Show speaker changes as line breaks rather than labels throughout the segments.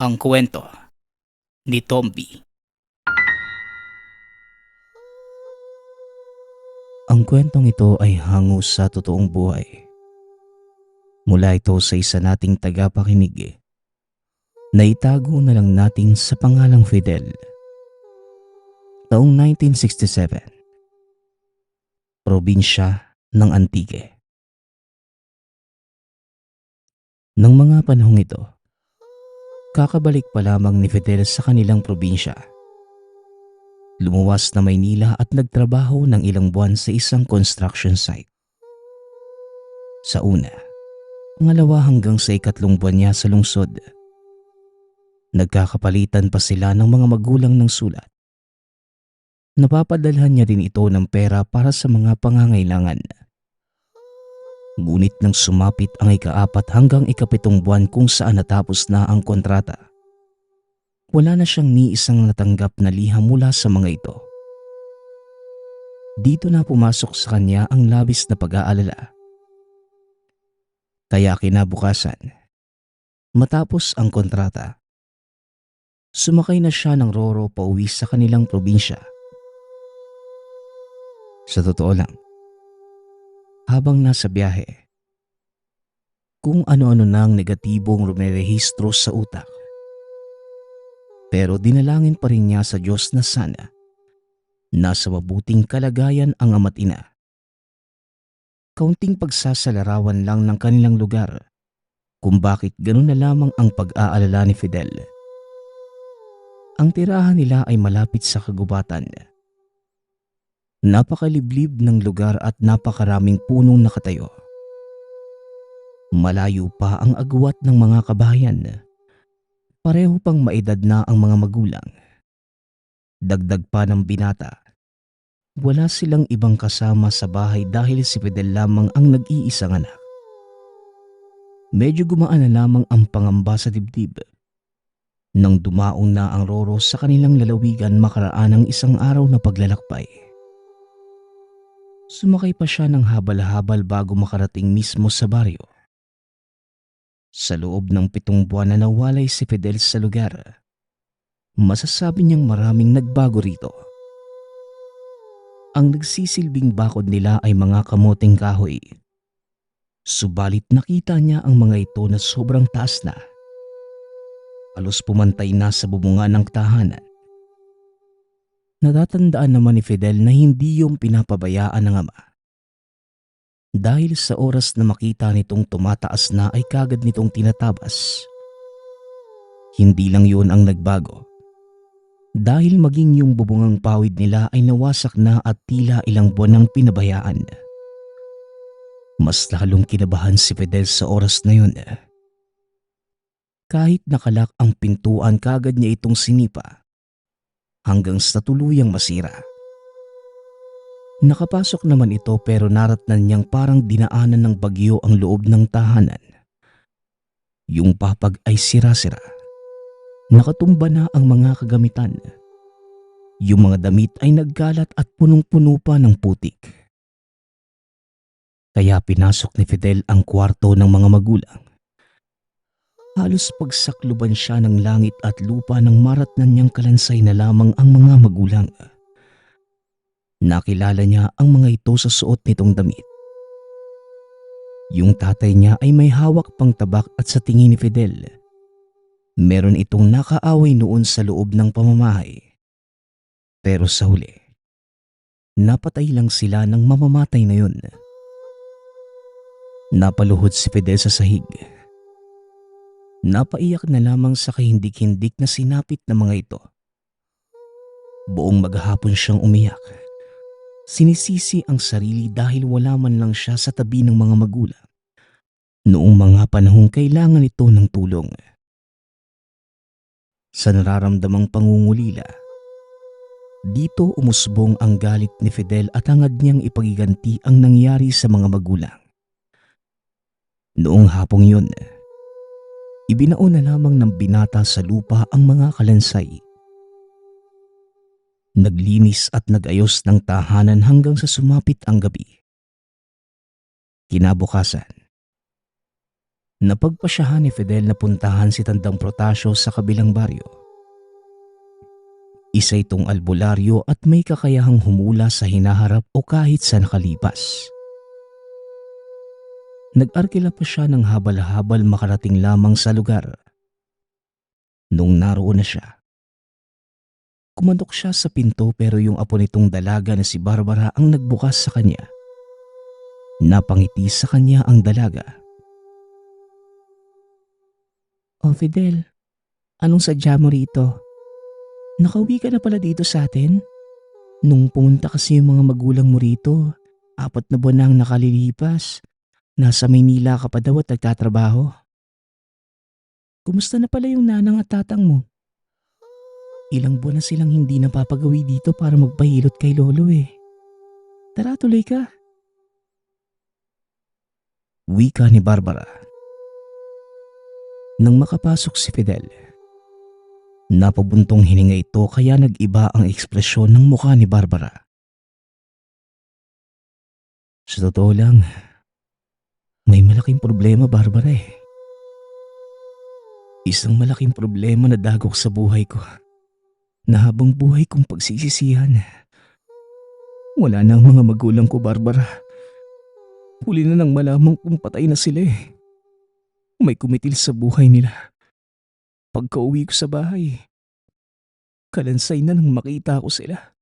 Ang kwento ni Tomby. Ang kwentong ito ay hango sa totoong buhay. Mula ito sa isa nating tagapakinig na itago na lang natin sa pangalang Fidel. Taong 1967, probinsya ng Antique. Nang mga panahong ito, kakabalik pa lamang ni Fidel sa kanilang probinsya. Lumuwas na Maynila at nagtrabaho ng ilang buwan sa isang construction site. Sa una, pangalawa hanggang sa ikatlong buwan niya sa lungsod. Nagkakapalitan pa sila ng mga magulang ng sulat. Napapadalhan niya din ito ng pera para sa mga pangangailangan. Ngunit nang sumapit ang ika-4 hanggang ika-7 buwan kung saan natapos na ang kontrata, wala na siyang ni isang natanggap na liham mula sa mga ito. Dito na pumasok sa kanya ang labis na pag-aalala. Kaya kinabukasan, matapos ang kontrata, sumakay na siya ng Roro pauwi sa kanilang probinsya. Sa totoo lang, habang nasa biyahe, kung ano-ano nang negatibong rumerehistro sa utak. Pero dinalangin pa rin niya sa Diyos na sana nasa mabuting kalagayan ang ama't ina. Kaunting pagsasalarawan lang ng kanilang lugar kung bakit ganun na lamang ang pag-aalala ni Fidel. Ang tirahan nila ay malapit sa kagubatan. Napakaliblib ng lugar at napakaraming punong nakatayo. Malayo pa ang agwat ng mga kabahayan. Pareho pang maedad na ang mga magulang. Dagdag pa ng binata. Wala silang ibang kasama sa bahay dahil si Fidel lamang ang nag-iisang anak. Medyo gumaan na lamang ang pangamba sa dibdib nang dumaong na ang Roro sa kanilang lalawigan makaraan ng isang araw na paglalakbay. Sumakay pa siya ng habal-habal bago makarating mismo sa baryo. Sa loob ng 7 buwan na nawalay si Fidel sa lugar, masasabi niyang maraming nagbago rito. Ang nagsisilbing bakod nila ay mga kamuting kahoy. Subalit nakita niya ang mga ito na sobrang taas na. Halos pumantay na sa bubungan ng tahanan. Natatandaan naman ni Fidel na hindi yung pinapabayaan ng ama. Dahil sa oras na makita nitong tumataas na ay kagad nitong tinatabas. Hindi lang yun ang nagbago. Dahil maging yung bubungang pawid nila ay nawasak na at tila ilang buwan nang pinabayaan. Mas lalong kinabahan si Fidel sa oras na yun. Kahit nakalak ang pintuan kagad niya itong sinipa hanggang sa tuluyang masira. Nakapasok naman ito pero naratnan niyang parang dinaanan ng bagyo ang loob ng tahanan. Yung papag ay sira-sira. Nakatumba na ang mga kagamitan. Yung mga damit ay naggalat at punong-puno pa ng putik. Kaya pinasok ni Fidel ang kwarto ng mga magulang. Halos pagsakluban siya ng langit at lupa nang maratnan niyang kalansay na lamang ang mga magulang. Nakilala niya ang mga ito sa suot nitong damit. Yung tatay niya ay may hawak pang tabak at sa tingin ni Fidel, meron itong nakaaway noon sa loob ng pamamahay. Pero sa huli, napatay lang sila ng mamamatay na yun. Napaluhod si Fidel sa sahig. Napaiyak na lamang sa kahindik-hindik na sinapit na mga ito. Buong maghapon siyang umiyak. Sinisisi ang sarili dahil wala man lang siya sa tabi ng mga magulang noong mga panahong kailangan ito ng tulong. Sa nararamdamang pangungulila, dito umusbong ang galit ni Fidel at hangad niyang ipagiganti ang nangyari sa mga magulang. Noong hapong yun, ibinao na lamang ng binata sa lupa ang mga kalansay. Naglinis at nag-ayos ng tahanan hanggang sa sumapit ang gabi. Kinabukasan, Napagpasyahan ni Fidel na puntahan si Tandang Protasio sa kabilang baryo. Isa itong albularyo at may kakayahang humula sa hinaharap o kahit sa nakalipas. Nag-arkila pa siya ng habal-habal makarating lamang sa lugar. Nung naroon na siya, kumandok siya sa pinto pero yung apo nitong dalaga na si Barbara ang nagbukas sa kanya. Napangiti sa kanya ang dalaga. "O Fidel, anong sadya mo rito? Nakauwi ka na pala dito sa atin? Nung pumunta kasi yung mga magulang mo rito, 4 na buwan na ang nakalilipas. Nasa Maynila ka pa daw at nagtatrabaho. Kumusta na pala yung nanang at tatang mo? Ilang buwan na silang hindi napapagawi dito para magpahilot kay lolo eh. Tara, tuloy ka." Wika ni Barbara. Nang makapasok si Fidel, napabuntong hininga ito kaya nag-iba ang ekspresyon ng mukha ni Barbara. Sa totoo lang, may malaking problema, Barbara eh. Isang malaking problema na dagok sa buhay ko, na habang buhay kong pagsisisihan. Wala na ang mga magulang ko, Barbara. Huli na nang malamang kung patay na sila eh. May kumitil sa buhay nila. Pagka-uwi ko sa bahay, kalansay na nang makita ko sila.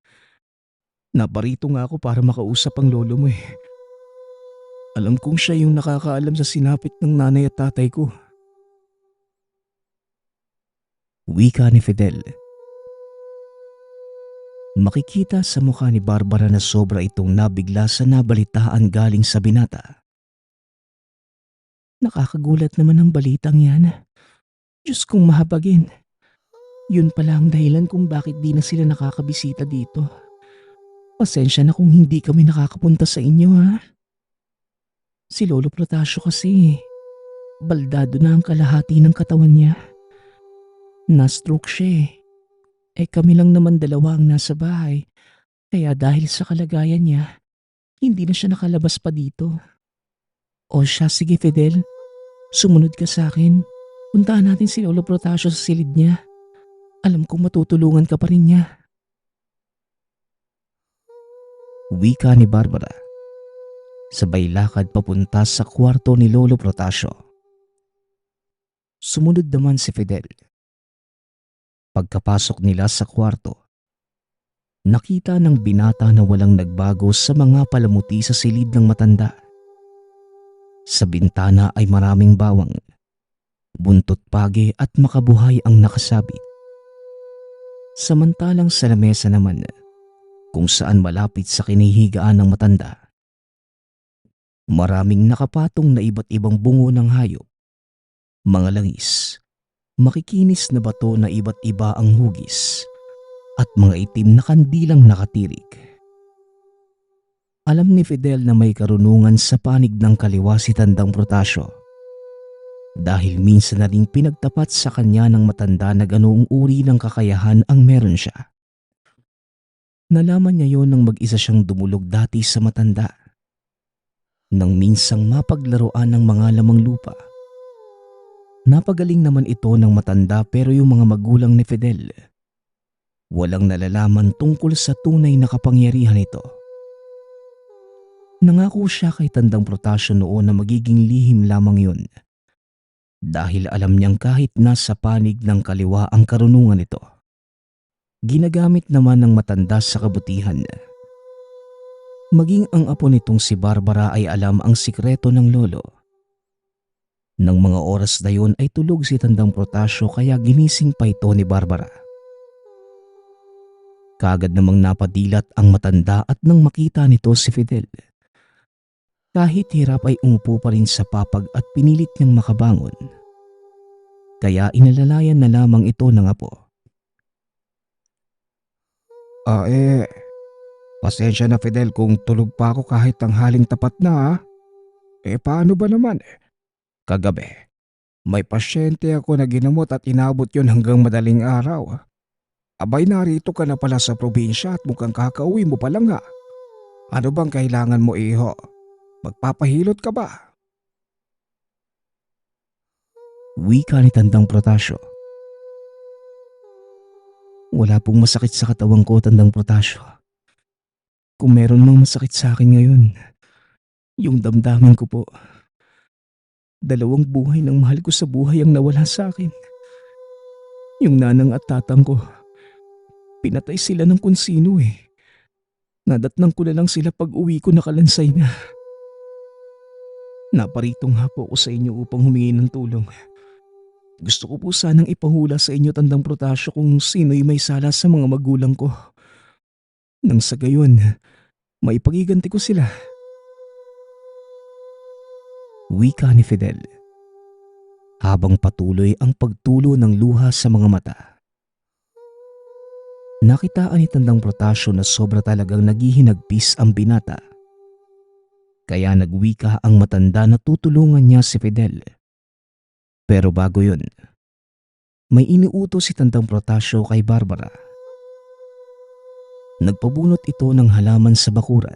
Naparito nga ako para makausap ang lolo mo eh. Alam kong siya yung nakakaalam sa sinapit ng nanay at tatay ko. Wika ni Fidel. Makikita sa mukha ni Barbara na sobra itong nabigla sa nabalitaan galing sa binata. Nakakagulat naman ang balitang yan. Diyos kong mahabagin. Yun pala ang dahilan kung bakit di na sila nakakabisita dito. Pasensya na kung hindi kami nakakapunta sa inyo ha. Si Lolo Protasio kasi, baldado na ang kalahati ng katawan niya. Na-stroke siya eh. Kami lang naman dalawa ang nasa bahay. Kaya dahil sa kalagayan niya, hindi na siya nakalabas pa dito. O siya, sige Fidel, sumunod ka sa akin. Puntahan natin si Lolo Protasio sa silid niya. Alam kong matutulungan ka pa rin niya. Wika ni Barbara. Sabay lakad papunta sa kwarto ni Lolo Protasio. Sumunod naman si Fidel. Pagkapasok nila sa kwarto, nakita ng binata na walang nagbago sa mga palamuti sa silid ng matanda. Sa bintana ay maraming bawang, buntot pagi at makabuhay ang nakasabit. Samantalang sa lamesa naman, kung saan malapit sa kinihigaan ng matanda, maraming nakapatong na iba't ibang bungo ng hayop, mga langis, makikinis na bato na iba't iba ang hugis, at mga itim na kandilang nakatirik. Alam ni Fidel na may karunungan sa panig ng kaliwa si Tandang Protasio dahil minsan na ring pinagtapat sa kanya ng matanda na ganoong uri ng kakayahan ang meron siya. Nalaman niya yon nang mag-isa siyang dumulog dati sa matanda. Nang minsang mapaglaruan ng mga lamang lupa. Napagaling naman ito ng matanda pero yung mga magulang ni Fidel, walang nalalaman tungkol sa tunay na kapangyarihan nito. Nangako siya kay Tandang Protasio noon na magiging lihim lamang yun. Dahil alam niyang kahit nasa panig ng kaliwa ang karunungan nito, ginagamit naman ng matanda sa kabutihan. Maging ang apo nitong si Barbara ay alam ang sikreto ng lolo. Nang mga oras na yun ay tulog si Tandang Protasio kaya ginising pa ito ni Barbara. Kaagad namang napadilat ang matanda at nang makita nito si Fidel, kahit hirap ay umupo pa rin sa papag at pinilit niyang makabangon. Kaya inalalayan na lamang ito ng apo.
Pasensya na Fidel kung tulog pa ako kahit tanghaling tapat na ha. Paano ba naman? Kagabi, may pasyente ako na ginamot at inabot yon hanggang madaling araw. Abay narito ka na pala sa probinsya at mukhang kakauwi mo pa lang ha. Ano bang kailangan mo iho? Magpapahilot ka ba?
Wika ni Tandang Protasyo. Wala pong masakit sa katawan ko, Tandang Protasyo. Kung meron mang masakit sa akin ngayon, yung damdamin ko po. 2 buhay ng mahal ko sa buhay ang nawala sa akin. Yung nanang at tatang ko, pinatay sila ng kung sino eh. Nadatnang ko na lang sila pag uwi ko nakalansay na. Naparito nga po ako sa inyo upang humingi ng tulong. Gusto ko po sanang ipahula sa inyo, Tandang Protasyo, kung sino'y may sala sa mga magulang ko. Nang sa gayon, maipagiganti ko sila. Wika ni Fidel, habang patuloy ang pagtulo ng luha sa mga mata. Nakitaan ni Tandang Protasyo na sobra talagang naghihinagpis ang binata. Kaya nagwika ang matanda na tutulungan niya si Fidel. Pero bago yun, may iniutos si Tandang Protasyo kay Barbara. Nagpabunot ito ng halaman sa bakuran.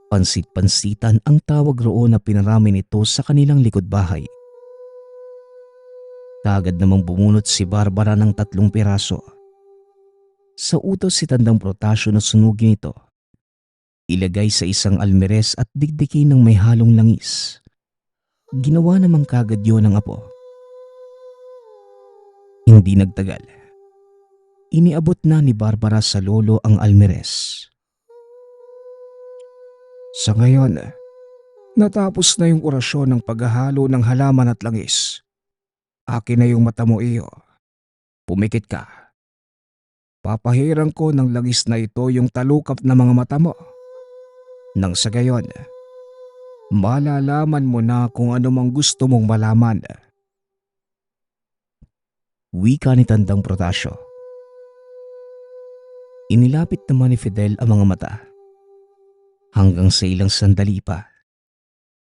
Pansit-pansitan ang tawag roon na pinarami nito sa kanilang likod bahay. Kagad namang bumunot si Barbara ng 3 piraso. Sa utos si Tandang Protasyo na sunugin ito, ilagay sa isang almeres at dikdikin ng may halong langis. Ginawa namang kagad yun ng apo. Hindi nagtagal. Iniabot na ni Barbara sa lolo ang almeres.
Sa ngayon, natapos na yung orasyon ng paghahalo ng halaman at langis. Akin na yung mata mo, iyo. Pumikit ka. Papahirang ko ng langis na ito yung talukap na mga mata mo. Nang sa gayon, malalaman mo na kung ano mang gusto mong malaman.
Wika ni Tandang Protasyo. Inilapit naman ni Fidel ang mga mata. Hanggang sa ilang sandali pa,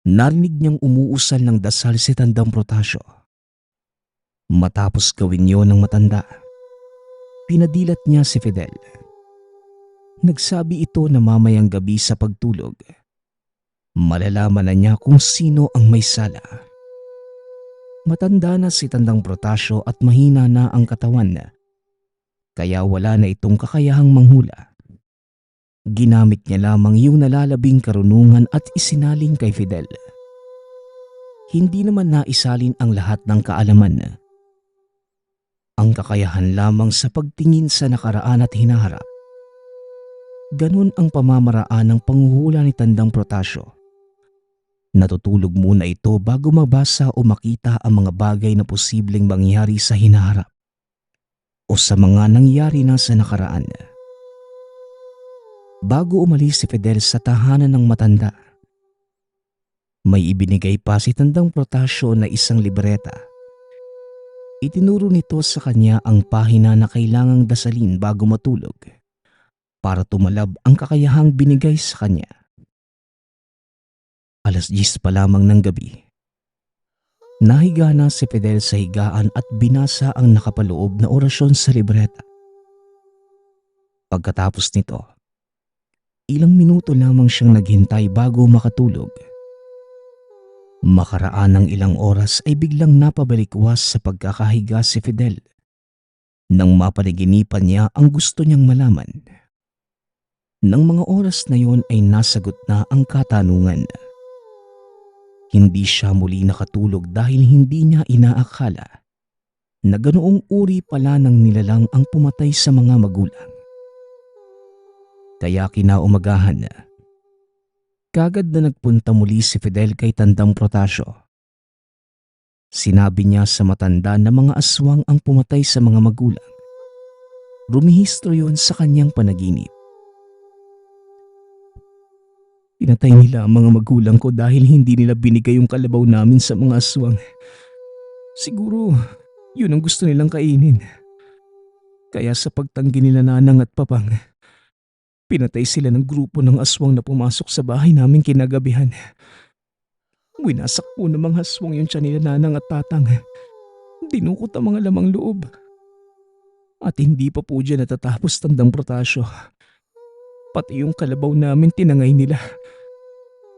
narinig niyang umuusal ng dasal si Tandang Protasyo. Matapos gawin yun ng matanda, pinadilat niya si Fidel. Nagsabi ito na mamayang gabi sa pagtulog, malalaman na niya kung sino ang may sala. Matanda na si Tandang Protasyo at mahina na ang katawan, kaya wala na itong kakayahang manghula. Ginamit niya lamang yung nalalabing karunungan at isinaling kay Fidel. Hindi naman naisalin ang lahat ng kaalaman. Ang kakayahan lamang sa pagtingin sa nakaraan at hinaharap. Ganun ang pamamaraan ng panghuhula ni Tandang Protasyo. Natutulog muna ito bago mabasa o makita ang mga bagay na posibleng mangyari sa hinaharap o sa mga nangyari na sa nakaraan. Bago umalis si Fidel sa tahanan ng matanda, may ibinigay pa si Tandang Protasyo na isang libreta. Itinuro nito sa kanya ang pahina na kailangang dasalin bago matulog para tumalab ang kakayahang binigay sa kanya. 10:00 pa lamang ng gabi. Nahiga na si Fidel sa higaan at binasa ang nakapaloob na orasyon sa libreta. Pagkatapos nito, ilang minuto lamang siyang naghintay bago makatulog. Makaraan ng ilang oras ay biglang napabalikwas sa pagkakahiga si Fidel nang mapanaginipan niya ang gusto niyang malaman. Nang mga oras na yon ay nasagot na ang katanungan. Hindi siya muli nakatulog dahil hindi niya inaakala na ganoong uri pala ng nilalang ang pumatay sa mga magulang. Kaya kinaumagahan na, kagad na nagpunta muli si Fidel kay Tandang Protasyo. Sinabi niya sa matanda na mga aswang ang pumatay sa mga magulang. Rumihistro yon sa kanyang panaginip. Pinatay nila ang mga magulang ko dahil hindi nila binigay yung kalabaw namin sa mga aswang. Siguro, yun ang gusto nilang kainin. Kaya sa pagtanggi nila nanang at papang, pinatay sila ng grupo ng aswang na pumasok sa bahay namin kinagabihan. Winasak po ng mga aswang yung tiyan nila nanang at tatang. Dinukot ang mga lamang loob. At hindi pa po dyan natatapos, Tandang Protasyo. Pati yung kalabaw namin tinangay nila.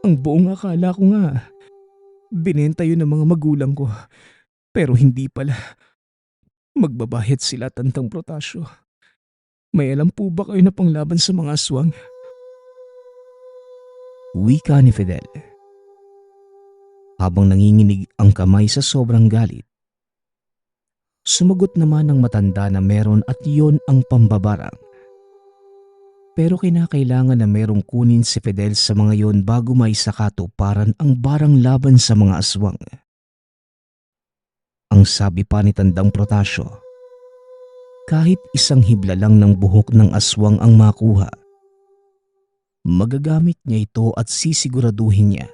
Ang buong akala ko nga, binenta yun ng mga magulang ko.
Pero hindi pala. Magbabayad sila, Tandang Protasyo. May alam po ba kayo na panglaban sa mga aswang?
Wika ni Fidel habang nanginginig ang kamay sa sobrang galit. Sumagot naman ng matanda na meron at iyon ang pambabarang. Pero kinakailangan na merong kunin si Fidel sa mga yon bago maisakatuparan ang barang laban sa mga aswang. Ang sabi pa ni Tandang Protasyo, kahit isang hibla lang ng buhok ng aswang ang makuha, magagamit niya ito at sisiguraduhin niya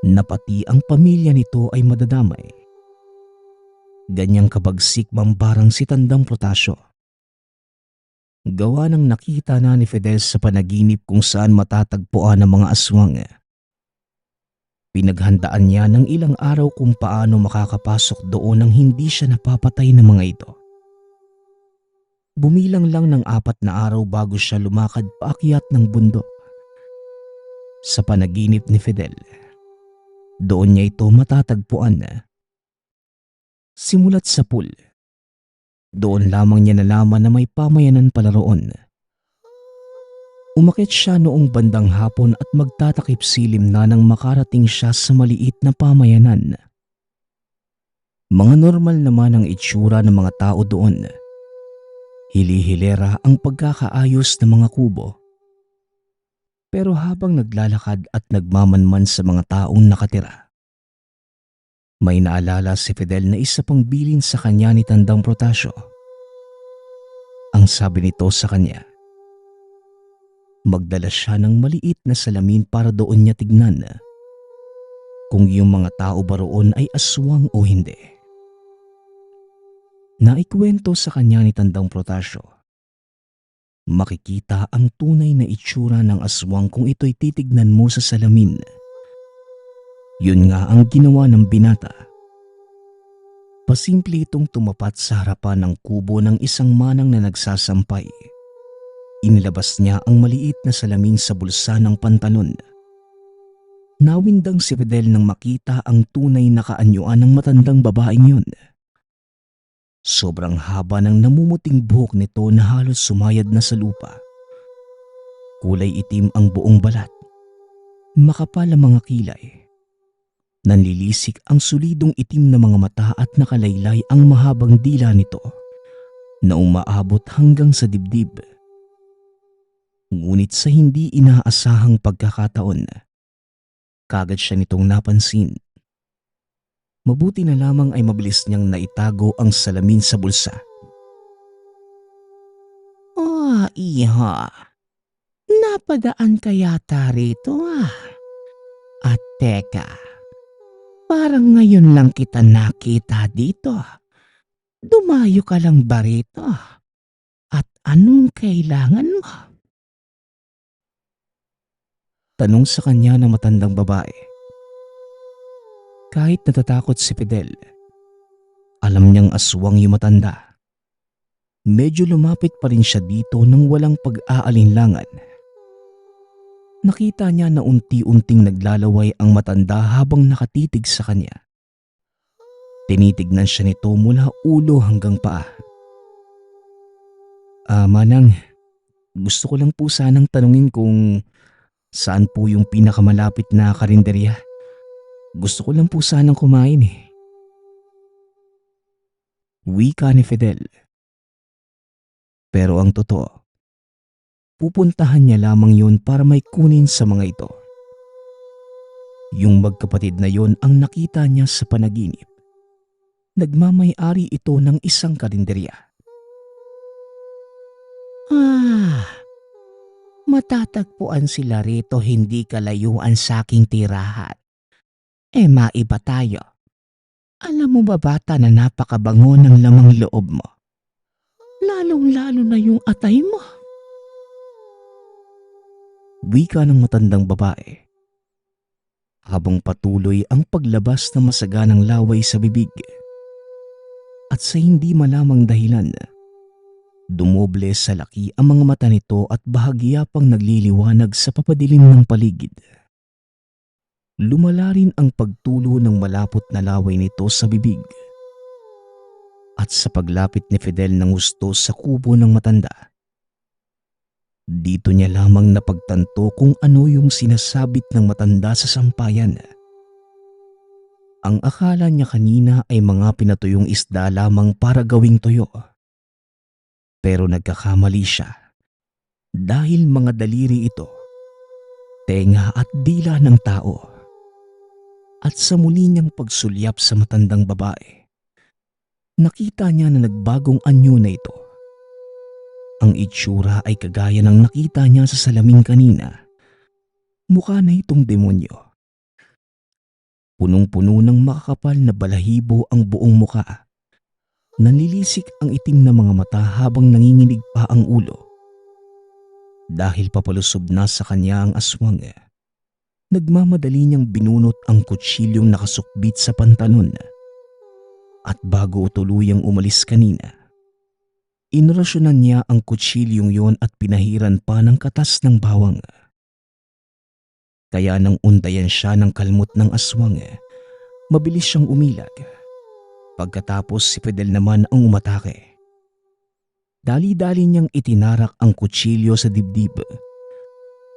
na pati ang pamilya nito ay madadamay. Ganyang kabagsik mambarang si Tandang Protasyo. Gawa ng nakita na ni Fidel sa panaginip kung saan matatagpuan ang mga aswang. Pinaghandaan niya ng ilang araw kung paano makakapasok doon nang hindi siya napapatay ng mga ito. Bumilang lang ng 4 na araw bago siya lumakad paakyat ng bundok. Sa panaginip ni Fidel, doon niya ito matatagpuan. Simulat sa pool, doon lamang niya nalaman na may pamayanan pala roon. Umakyat siya noong bandang hapon at magtatakip silim na nang makarating siya sa maliit na pamayanan. Mga normal naman ang itsura ng mga tao doon. Hili-hilera ang pagkakaayos ng mga kubo. Pero habang naglalakad at nagmamanman sa mga taong nakatira, may naalala si Fidel na isa pang bilin sa kanya ni Tandang Protasyo. Ang sabi nito sa kanya, magdala siya ng maliit na salamin para doon niya tignan kung yung mga tao ba roon ay aswang o hindi. Naikwento sa kanya ni Tandang Protasyo, makikita ang tunay na itsura ng aswang kung ito'y titignan mo sa salamin. Yun nga ang ginawa ng binata. Pasimple itong tumapat sa harapan ng kubo ng isang manang na nagsasampay. Inilabas niya ang maliit na salamin sa bulsa ng pantalon. Nawindang si Fidel nang makita ang tunay na kaanyuan ng matandang babaeng yun. Sobrang haba ng namumuting buhok nito na halos sumayad na sa lupa. Kulay itim ang buong balat. Makapal ang mga kilay. Nanlilisik ang solidong itim na mga mata at nakalaylay ang mahabang dila nito na umaabot hanggang sa dibdib. Ngunit sa hindi inaasahang pagkakataon, kagad siya nitong napansin. Mabuti na lamang ay mabilis niyang naitago ang salamin sa bulsa. "Oh, iha, napadaan ka yata rito At teka, parang ngayon lang kita nakita dito. Dumayo ka lang ba rito? At anong kailangan mo?" Tanong sa kanya ng matandang babae. Kahit natatakot si Fidel, alam niyang aswang yung matanda. Medyo lumapit pa rin siya dito nang walang pag-aalinlangan. Nakita niya na unti-unting naglalaway ang matanda habang nakatitig sa kanya. Tinitignan siya nito mula ulo hanggang paa. Manang, gusto ko lang po sanang tanungin kung saan po yung pinakamalapit na karinderya. Gusto ko lang po sanang kumain Wika ni Fidel. Pero ang totoo, pupuntahan niya lamang yun para may kunin sa mga ito. Yung magkapatid na yon ang nakita niya sa panaginip. Nagmamay-ari ito ng isang karinderya. Matatagpuan sila rito hindi kalayuan sa aking tirahan. Maiba tayo. Alam mo ba bata na napakabango ng lamang loob mo? Lalong-lalo na yung atay mo. Wika ng matandang babae. Habang patuloy ang paglabas ng masaganang laway sa bibig. At sa hindi malamang dahilan, dumoble sa laki ang mga mata nito at bahagya pang nagliliwanag sa papadilim ng paligid. Lumala rin ang pagtulo ng malapot na laway nito sa bibig. at sa paglapit ni Fidel ng husto sa kubo ng matanda, dito niya lamang napagtanto kung ano yung sinasabit ng matanda sa sampayan. Ang akala niya kanina ay mga pinatuyong isda lamang para gawing tuyo. Pero nagkakamali siya dahil mga daliri ito, tenga at dila ng tao. At sa muli niyang pagsulyap sa matandang babae, nakita niya na nagbagong anyo na ito. Ang itsura ay kagaya ng nakita niya sa salamin kanina. Mukha na itong demonyo. Punong-puno ng makakapal na balahibo ang buong muka. Nanlilisik ang itim na mga mata habang nanginginig pa ang ulo. Dahil papalusob na sa kanya ang aswang, nagmamadali niyang binunot ang kutsilyong nakasukbit sa pantalon. At bago tuluyang umalis kanina, inorasyonan niya ang kutsilyong yon at pinahiran pa ng katas ng bawang. Kaya nang undayan siya ng kalmot ng aswang, mabilis siyang umilag. Pagkatapos si Fidel naman ang umatake. Dali-dali niyang itinarak ang kutsilyo sa dibdib.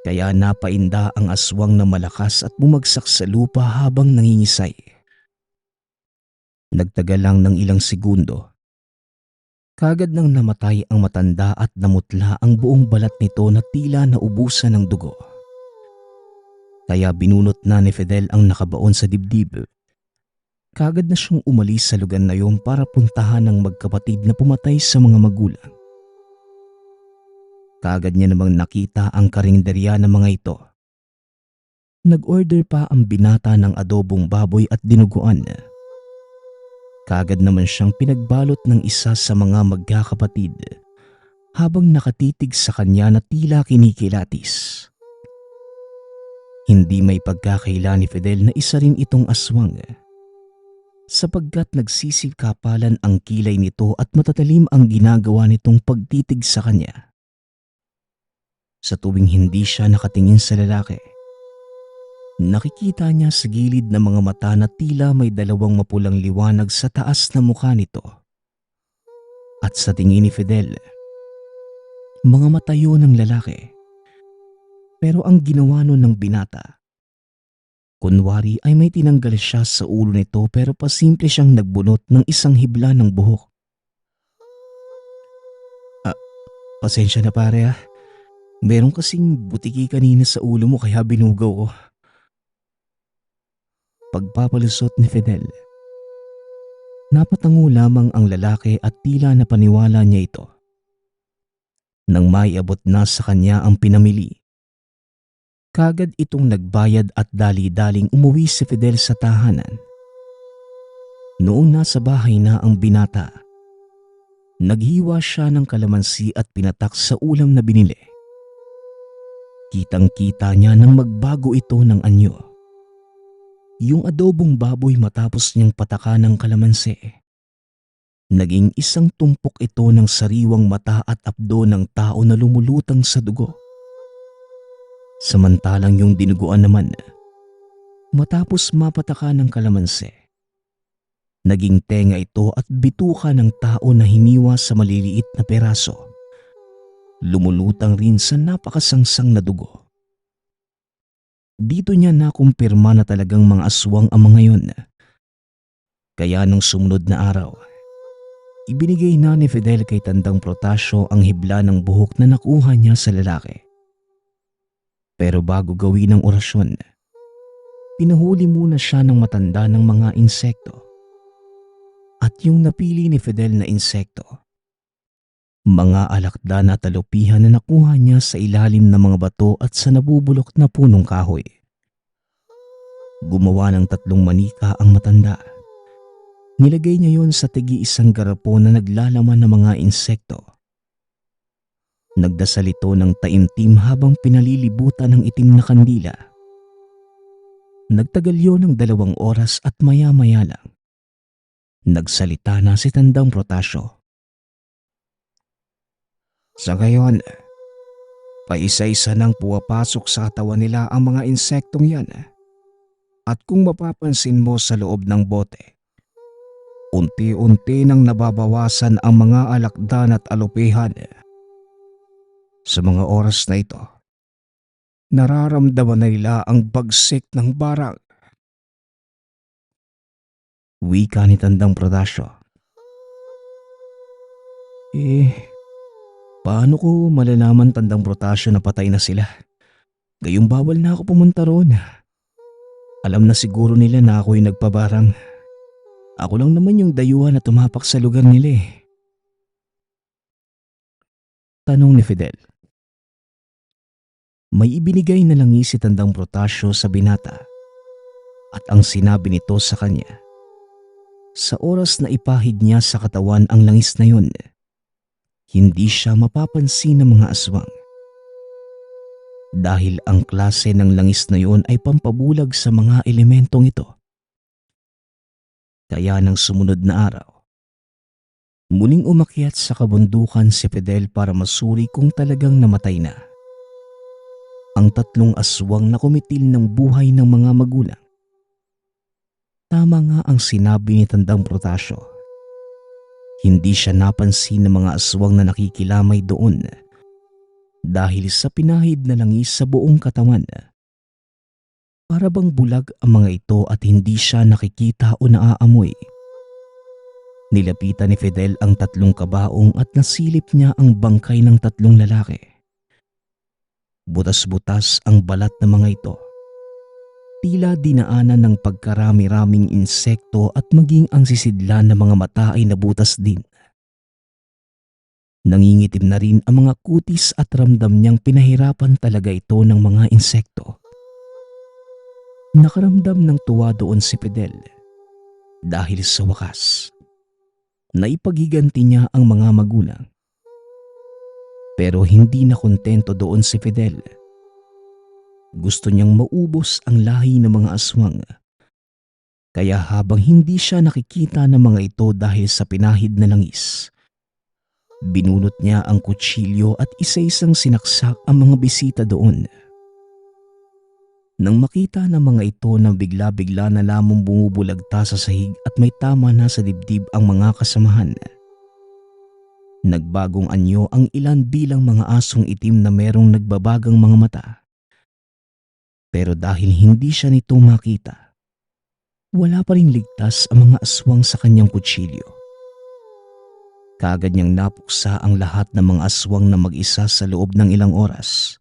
Kaya napainda ang aswang na malakas at bumagsak sa lupa habang nangingisay. Nagtagal lang ng ilang segundo. Kagad nang namatay ang matanda at namutla ang buong balat nito na tila naubusan ng dugo. Kaya binunot na ni Fidel ang nakabaon sa dibdib. Kagad na siyang umalis sa lugar na yun para puntahan ng magkapatid na pumatay sa mga magulang. Kagad niya namang nakita ang karinderya ng mga ito. Nag-order pa ang binata ng adobong baboy at dinuguan. Kagad naman siyang pinagbalot ng isa sa mga magkakapatid habang nakatitig sa kanya na tila kinikilatis. Hindi may pagkakaila ni Fidel na isa rin itong aswang, sapagkat nagsisikapalan ang kilay nito at matatalim ang ginagawa nitong pagtitig sa kanya. Sa tuwing hindi siya nakatingin sa lalaki, nakikita niya sa gilid ng mga mata na tila may dalawang mapulang liwanag sa taas na mukha nito. At sa tingin ni Fidel, mga mata yun ng lalaki. Pero ang ginawa nun ng binata, kunwari ay may tinanggal siya sa ulo nito pero pasimple siyang nagbunot ng isang hibla ng buhok. Pasensya na pare ah. Meron kasing butiki kanina sa ulo mo kaya binugaw ko. Pagpapalusot ni Fidel, napatango lamang ang lalaki at tila napaniwala niya ito. Nang maiabot na sa kanya ang pinamili, kagad itong nagbayad at dali-daling umuwi si Fidel sa tahanan. Noong nasa bahay na ang binata, naghiwa siya ng kalamansi at pinatak sa ulam na binili. Kitang-kita niya nang magbago ito ng anyo. Yung adobong baboy matapos niyang patakan ng kalamansi, naging isang tumpok ito ng sariwang mata at abdo ng tao na lumulutang sa dugo. Samantalang yung dinuguan naman, matapos mapataka ng kalamansi, naging tenga ito at bituka ng tao na hiniwa sa maliliit na peraso. Lumulutang rin sa napakasangsang na dugo. Dito niya nakumpirma na talagang mga aswang ang mga yun. Kaya nung sumunod na araw, ibinigay na ni Fidel kay Tandang Protasio ang hibla ng buhok na nakuha niya sa lalaki. Pero bago gawin ang orasyon, pinahuli muna siya ng matanda ng mga insekto. At yung napili ni Fidel na insekto, mga alakdan at talupihan na nakuha niya sa ilalim ng mga bato at sa nabubulok na punong kahoy. Gumawa ng 3 manika ang matanda. Nilagay niya yon sa tigi-isang garapon na naglalaman ng mga insekto. Nagdasal ito ng taimtim habang pinalilibutan ng itim na kandila. Nagtagal yon ng 2 oras at maya-maya lang, nagsalita na si Tandang Protasio.
Sa ngayon, paisa-isa nang puwapasok sa katawan nila ang mga insektong yan. At kung mapapansin mo sa loob ng bote, Unti-unti nang nababawasan ang mga alakdan at alupihan. Sa mga oras na ito, nararamdaman na nila ang bagsik ng barang.
Wika ni Tandang Prodasyo.
Eh,
Paano ko malalaman, Tandang Protasyo, na patay na sila? Gayong bawal na ako pumunta roon. Alam na siguro nila na ako'y nagpabarang. Ako lang naman yung dayuhan na tumapak sa lugar nila eh. Tanong ni Fidel. May ibinigay na langis si Tandang Protasyo sa binata at ang sinabi nito sa kanya, sa oras na ipahid niya sa katawan ang langis na yun, hindi siya mapapansin ng mga aswang. Dahil ang klase ng langis na yun ay pampabulag sa mga elementong ito. Kaya nang sumunod na araw, muling umakyat sa kabundukan si Fidel para masuri kung talagang namatay na ang tatlong aswang na kumitil ng buhay ng mga magulang. Tama nga ang sinabi ni Tandang Protasyo. Hindi siya napansin ng mga aswang na nakikilamay doon dahil sa pinahid na langis sa buong katawan. Para bang bulag ang mga ito at hindi siya nakikita o naaamoy. Nilapitan ni Fidel ang tatlong kabaong at nasilip niya ang bangkay ng tatlong lalaki. Butas-butas ang balat ng mga ito. Tila dinaanan ng pagkarami-raming insekto at maging ang sisidlan ng mga mata ay nabutas din. Nangingitim na rin ang mga kutis at ramdam niyang pinahirapan talaga ito ng mga insekto. Nakaramdam ng tuwa doon si Fidel dahil sa wakas, naipagiganti niya ang mga magulang. Pero hindi na kontento doon si Fidel. Gusto niyang maubos ang lahi ng mga aswang. Kaya habang hindi siya nakikita ng mga ito dahil sa pinahid na langis, binunot niya ang kutsilyo at isa-isang sinaksak ang mga bisita doon. Nang makita ng mga ito na bigla-bigla na lamang bumubulagta sa sahig at may tama na sa dibdib ang mga kasamahan, nagbagong anyo ang ilan bilang mga asong itim na merong nagbabagang mga mata. Pero dahil hindi siya nito makita, wala pa rin ligtas ang mga aswang sa kanyang kutsilyo. Kaagad niyang napuksa ang lahat ng mga aswang na mag-isa sa loob ng ilang oras.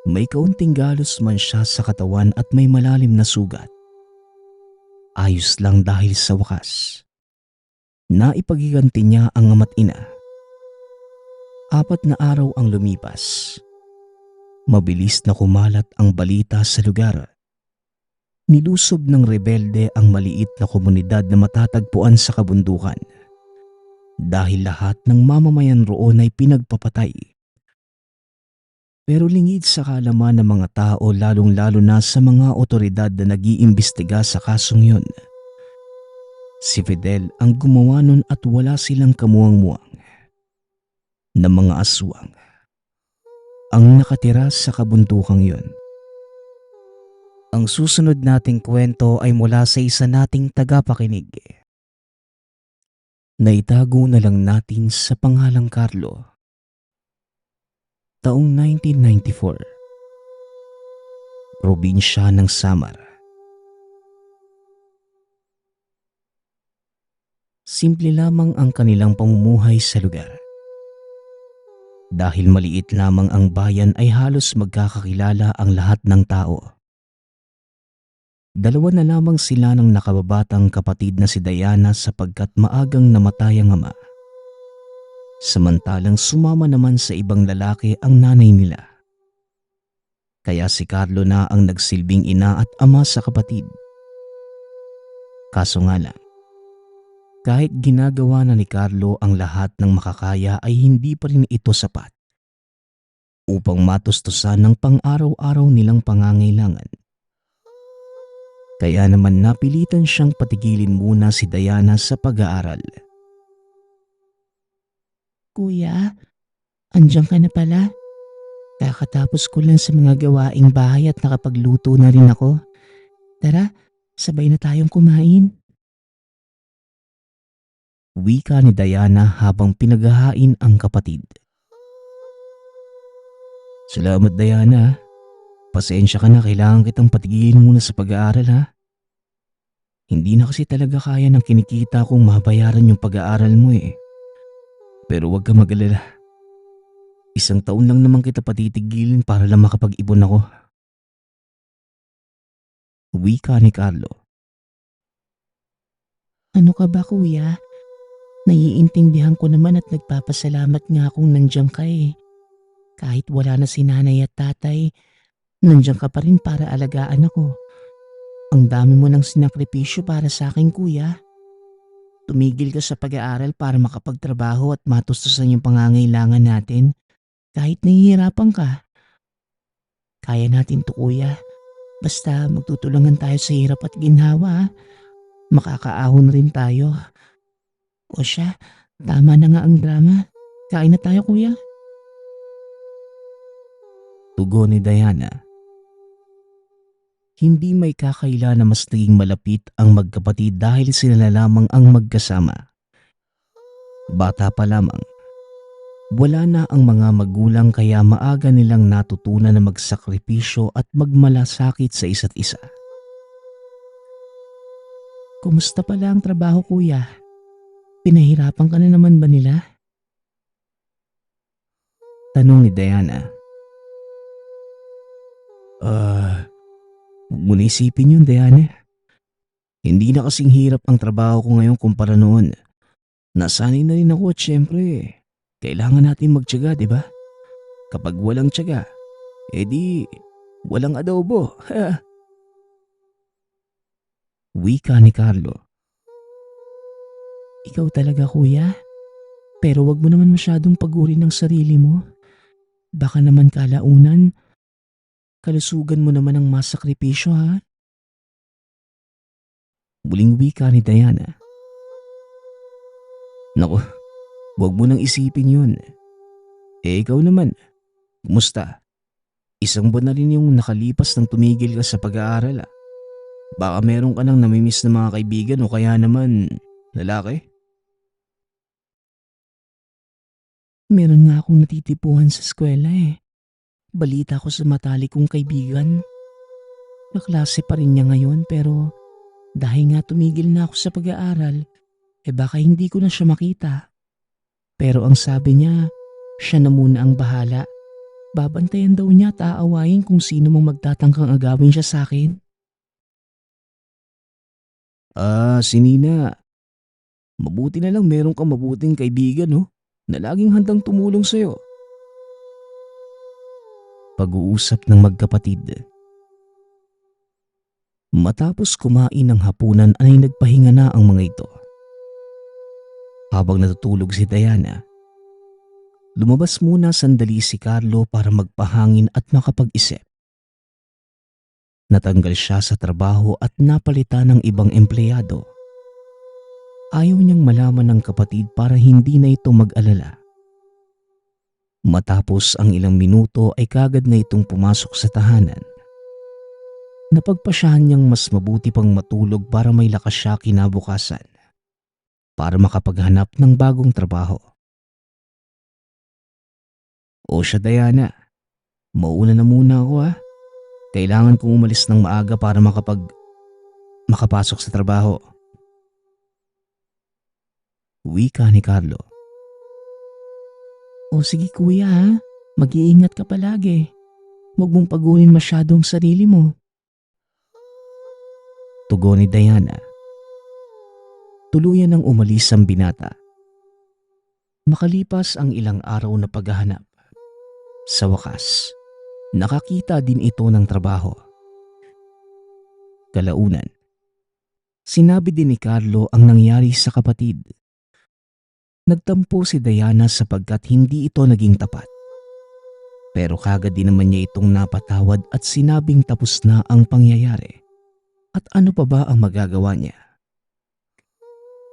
May kaunting galos man siya sa katawan at may malalim na sugat. Ayos lang dahil sa wakas, naipagiganti niya ang ama't ina. 4 na araw ang lumipas. Mabilis na kumalat ang balita sa lugar. Nilusob ng rebelde ang maliit na komunidad na matatagpuan sa kabundukan. Dahil lahat ng mamamayan roon ay pinagpapatay. Pero lingid sa kaalaman ng mga tao, lalong-lalo na sa mga otoridad na nag-iimbestiga sa kasong yun, si Fidel ang gumawa nun at wala silang kamuwang-muwang na mga aswang ang nakatira sa kabundukang yun. Ang susunod nating kwento ay mula sa isa nating tagapakinig. Naitago na lang natin sa pangalang Carlo. Taong 1994. Probinsya ng Samar. Simple lamang ang kanilang pamumuhay sa lugar. Dahil maliit lamang ang bayan ay halos magkakakilala ang lahat ng tao. 2 na lamang sila ng nakababatang kapatid na si Diana sapagkat maagang namatay ang ama. Samantalang sumama naman sa ibang lalaki ang nanay nila. Kaya si Carlo na ang nagsilbing ina at ama sa kapatid. Kaso nga lang, kahit ginagawa na ni Carlo ang lahat ng makakaya ay hindi pa rin ito sapat upang matustusan ng pang-araw-araw nilang pangangailangan. Kaya naman napilitan siyang patigilin muna si Diana sa pag-aaral.
Kuya, andiyan ka na pala? Kakatapos ko lang sa mga gawaing bahay at nakapagluto na rin ako. Tara, sabay na tayong kumain.
Wika ni Diana habang pinaghahain ang kapatid. Salamat Diana. Pasensya ka na, kailangan kitang patigilin muna sa pag-aaral ha. Hindi na kasi talaga kaya ng kinikita kong mabayaran yung pag-aaral mo eh. Pero huwag ka mag-alala. 1 taon lang naman kita patitigilin para lang makapag-ipon ako. Wika ni Carlo.
Ano ka ba kuya? Naiintindihan ko naman at nagpapasalamat nga akong nandiyan ka eh. Kahit wala na si nanay at tatay, nandiyan ka pa rin para alagaan ako. Ang dami mo ng sinakripisyo para sa akin kuya. Tumigil ka sa pag-aaral para makapagtrabaho at matustusan yung pangangailangan natin. Kahit nahihirapan ka. Kaya natin to kuya. Basta magtutulungan tayo sa hirap at ginhawa. Makakaahon rin tayo. O siya, tama na nga ang drama. Kain na tayo kuya.
Tugon ni Diana. Hindi may kakaila na mas naging malapit ang magkapatid dahil sila na lamang ang magkasama. Bata pa lamang. Wala na ang mga magulang kaya maaga nilang natutunan na magsakripisyo at magmalasakit sa isa't isa.
Kumusta pala ang trabaho kuya? Pinahirapan ka na naman ba nila?
Tanong ni Diana. Huwag mo na isipin yun Diana. Hindi na kasing hirap ang trabaho ko ngayon kumpara noon. Nasanay na rin ako at syempre, kailangan natin magtiyaga, di ba? Kapag walang tiyaga, edi walang adobo. Wika ni Carlo.
Ikaw talaga kuya? Pero wag mo naman masyadong pagurin ng sarili mo. Baka naman kalaunan, kalusugan mo naman ang masakripisyo ha?
Muling wika ni Diana. Naku, huwag mo nang isipin yun. Ikaw naman, kumusta? 1 buwan na rin yung nakalipas nang tumigil ka sa pag-aaral ah. Baka meron ka nang namimiss na mga kaibigan o kaya naman lalaki?
Meron nga akong natitipuhan sa eskwela eh. Balita ko sa matalik kong kaibigan. Kaklase pa rin niya ngayon pero dahil nga tumigil na ako sa pag-aaral, baka hindi ko na siya makita. Pero ang sabi niya, siya na muna ang bahala. Babantayan daw niya at aawayin kung sino mang magtatangkang agawin siya sa akin.
Si Nina. Mabuti na lang meron kang mabuting kaibigan no, na laging handang tumulong sa'yo. Pag-uusap ng magkapatid. Matapos kumain ng hapunan ay nagpahinga na ang mga ito. Habang natutulog si Diana, lumabas muna sandali si Carlo para magpahangin at makapag-isip. Natanggal siya sa trabaho at napalitan ng ibang empleyado. Ayaw niyang malaman ng kapatid para hindi na ito mag-alala. Matapos ang ilang minuto ay kagad na itong pumasok sa tahanan. Napagpasyahan niyang mas mabuti pang matulog para may lakas siya kinabukasan para makapaghanap ng bagong trabaho. O siya Diana, mauna na muna ako ha. Kailangan kong umalis ng maaga para makapasok sa trabaho. Wika ni Carlo.
O sige kuya ha, mag-iingat ka palagi. Huwag mong pagurin masyadong sarili mo.
Tugon ni Diana. Tuluyan nang umalis ang binata. Makalipas ang ilang araw na paghahanap, sa wakas, nakakita din ito ng trabaho. Kalaunan, sinabi din ni Carlo ang nangyari sa kapatid. Nagtampo si Diana sapagkat hindi ito naging tapat. Pero kagad din naman niya itong napatawad at sinabing tapos na ang pangyayari. At ano pa ba ang magagawa niya?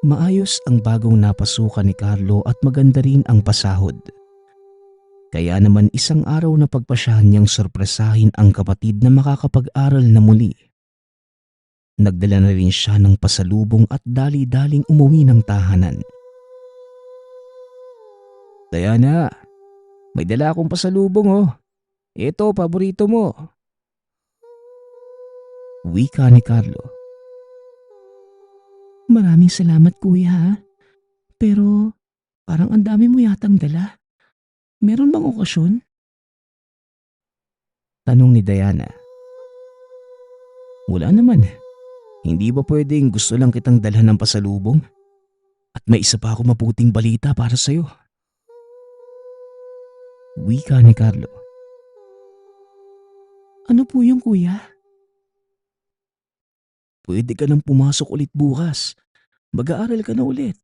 Maayos ang bagong napasukan ni Carlo at maganda rin ang pasahod. Kaya naman 1 araw na pagpasyahan niyang sorpresahin ang kapatid na makakapag-aral na muli. Nagdala na rin siya ng pasalubong at dali-daling umuwi ng tahanan.
Diana, may dala akong pasalubong oh. Ito, paborito mo.
Wika ni Carlo.
Maraming salamat kuya ha. Pero parang ang dami mo yatang dala. Meron bang okasyon?
Tanong ni Diana. Wala naman. Hindi ba pwedeng gusto lang kitang dalhan ng pasalubong? At may isa pa ako mabuting balita para sa'yo. Wika ni Carlo.
Ano po yung kuya?
Pwede ka nang pumasok ulit bukas. Mag-aaral ka na ulit.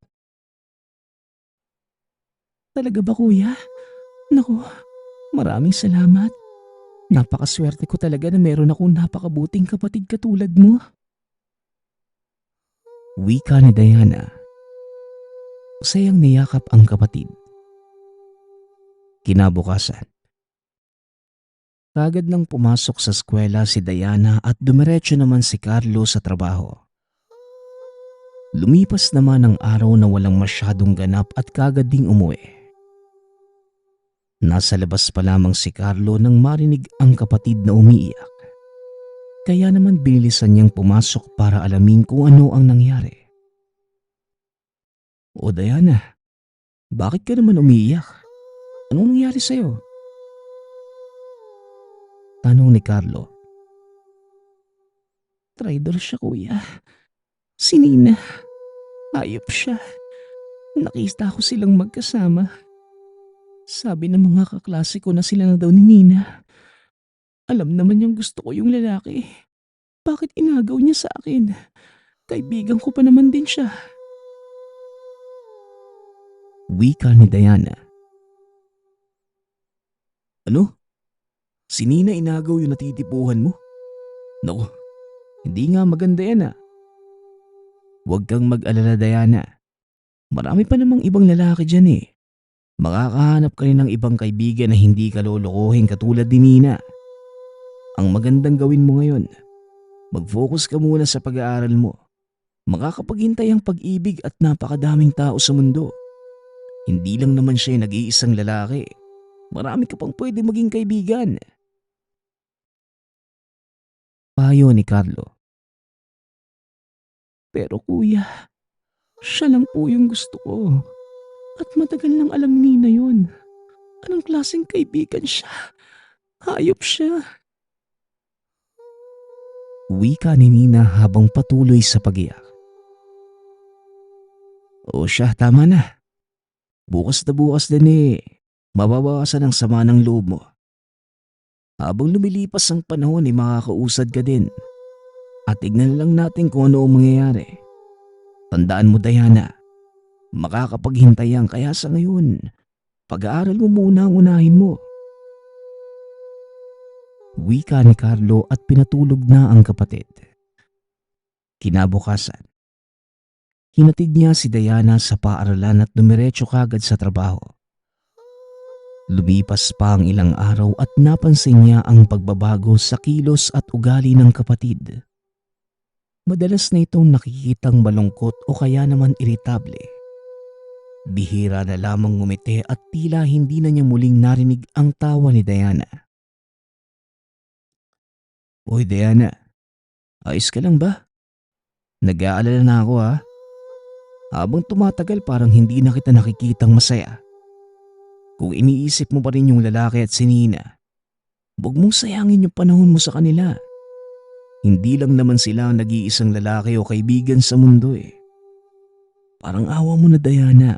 Talaga ba kuya? Naku, maraming salamat. Napakaswerte ko talaga na meron akong napakabuting kapatid katulad mo.
Wika ni Diana. Sayang niyakap ang kapatid. Kinabukasan. Kagad nang pumasok sa eskwela si Diana at dumiretso naman si Carlo sa trabaho. Lumipas naman ang araw na walang masyadong ganap at kagad ding umuwi. Nasa labas pa lamang si Carlo nang marinig ang kapatid na umiiyak. Kaya naman binilisan niyang pumasok para alamin kung ano ang nangyari. O Diana, bakit ka naman umiiyak? Anong nangyari sa'yo? Tanong ni Carlo.
Traitor siya kuya. Si Nina. Hayop siya. Nakita ko silang magkasama. Sabi ng mga kaklase ko na sila na daw ni Nina. Alam naman niyang gusto ko yung lalaki. Bakit inagaw niya sa akin? Kaibigan ko pa naman din siya.
Wika ni Diana. Ano? Si Nina inagaw yung natitipuhan mo? Naku, hindi nga maganda yan ah. Huwag kang mag-alala Diana. Marami pa namang ibang lalaki dyan eh. Makakahanap ka rin ng ibang kaibigan na hindi ka lolokohin katulad ni Nina. Ang magandang gawin mo ngayon, mag-focus ka muna sa pag-aaral mo. Makakapaghintay ang pag-ibig at napakadaming tao sa mundo. Hindi lang naman siya yung nag-iisang lalaki. Marami ka pang pwede maging kaibigan. Payo ni Carlo.
Pero kuya, siya lang po yung gusto ko. At matagal nang alam ni Nina yun. Anong klaseng kaibigan siya? Hayop siya.
Wika ni Nina habang patuloy sa pag-iyak. O siya, tama na. Bukas na bukas din mababawasan ang sama ng loob mo. Habang lumilipas ang panahon makakausad ka din. At tignan lang natin kung ano ang mangyayari. Tandaan mo Diana, makakapaghintay yan kaya sa ngayon, pag-aaral mo muna ang unahin mo. Wika ni Carlo at pinatulog na ang kapatid. Kinabukasan, hinatid niya si Diana sa paaralan at dumiretso kagad sa trabaho. Lumipas pa ang ilang araw at napansin niya ang pagbabago sa kilos at ugali ng kapatid. Madalas na itong nakikitang malungkot o kaya naman iritable. Bihira na lamang ngumiti at tila hindi na niya muling narinig ang tawa ni Diana. Oy Diana, ayos ka lang ba? Nag-aalala na ako ha. Habang tumatagal parang hindi na kita nakikitang masaya. Kung iniisip mo pa rin yung lalaki at si Nina, huwag mong sayangin yung panahon mo sa kanila. Hindi lang naman sila ang nag-iisang lalaki o kaibigan sa mundo eh. Parang awa mo na Diana.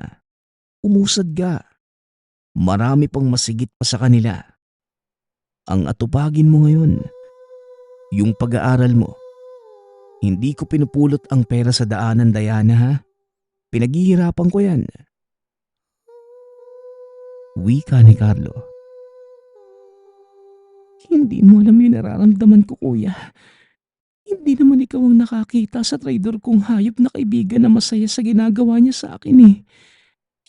Umusad ka. Marami pang masigit pa sa kanila. Ang atupagin mo ngayon, yung pag-aaral mo. Hindi ko pinupulot ang pera sa daanan Diana ha. Pinaghihirapan ko yan. Wika ni Carlo.
Hindi mo alam yung nararamdaman ko kuya. Hindi naman ikaw ang nakakita sa traidor kong hayop na kaibigan na masaya sa ginagawa niya sa akin eh.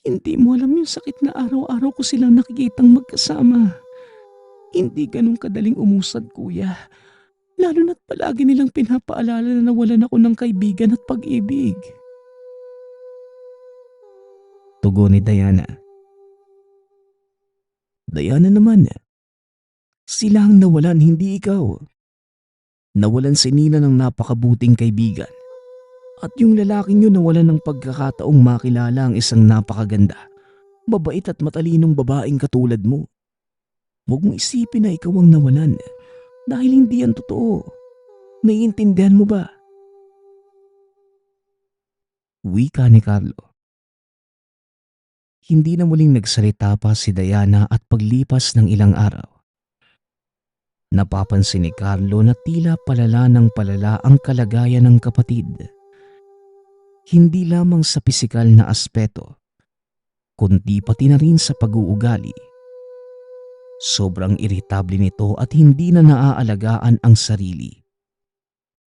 Hindi mo alam yung sakit na araw-araw ko silang nakikitang magkasama. Hindi ganun kadaling umusad kuya. Lalo na't palagi nilang pinapaalala na nawalan ako ng kaibigan at pag-ibig.
Tugon ni Diana. Diana naman, sila ang nawalan, hindi ikaw. Nawalan si Nina ng napakabuting kaibigan. At yung lalaking yun nawalan ng pagkakataong makilala ang isang napakaganda, mabait at matalinong babaeng katulad mo. Huwag mong isipin na ikaw ang nawalan dahil hindi yan totoo. Naiintindihan mo ba? Wika ni Carlo. Hindi na muling nagsalita pa si Diana at paglipas ng ilang araw. Napapansin ni Carlo na tila palala ng palala ang kalagayan ng kapatid. Hindi lamang sa pisikal na aspeto, kundi pati na rin sa pag-uugali. Sobrang iritable nito at hindi na naaalagaan ang sarili.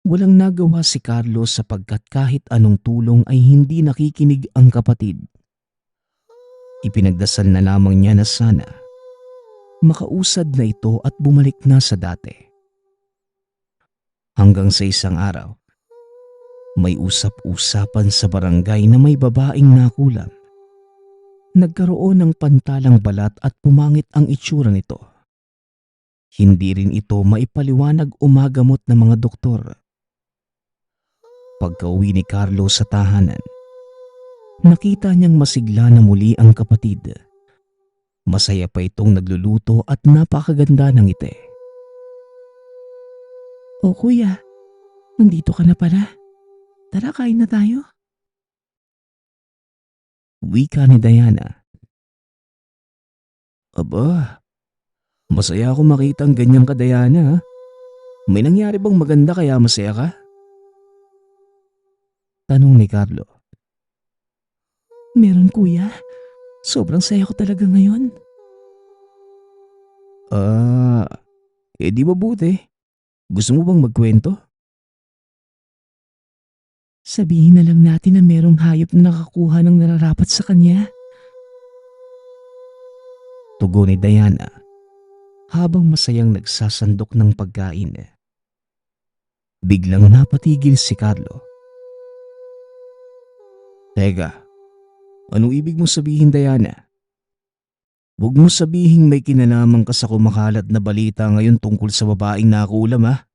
Walang nagawa si Carlos sapagkat kahit anong tulong ay hindi nakikinig ang kapatid. Ipinagdasal na lamang niya na sana makausad na ito at bumalik na sa dati. Hanggang sa isang araw, may usap-usapan sa barangay na may babaeng nakulam. Nagkaroon ng pantalang balat at pumangit ang itsura nito. Hindi rin ito maipaliwanag o magamot ng mga doktor. Pagka-uwi ni Carlo sa tahanan, nakita niyang masigla na muli ang kapatid. Masaya pa itong nagluluto at napakaganda ng ngiti.
O kuya, nandito ka na pala. Tara, kain na tayo.
Wika ni Diana. Aba, masaya ako makita ang ganyang ka, Diana. May nangyari bang maganda kaya masaya ka? Tanong ni Carlo.
Meron kuya. Sobrang saya ko talaga ngayon.
Di mabuti. Gusto mo bang magkwento?
Sabihin na lang natin na merong hayop na nakakuha ng nararapat sa kanya.
Tugon ni Diana habang masayang nagsasandok ng pagkain. Biglang napatigil si Carlo. Teka, anong ibig mong sabihin, Diana? Huwag mo sabihin may kinalaman ka sa kumakalat na balita ngayon tungkol sa babaeng nakulam, ha?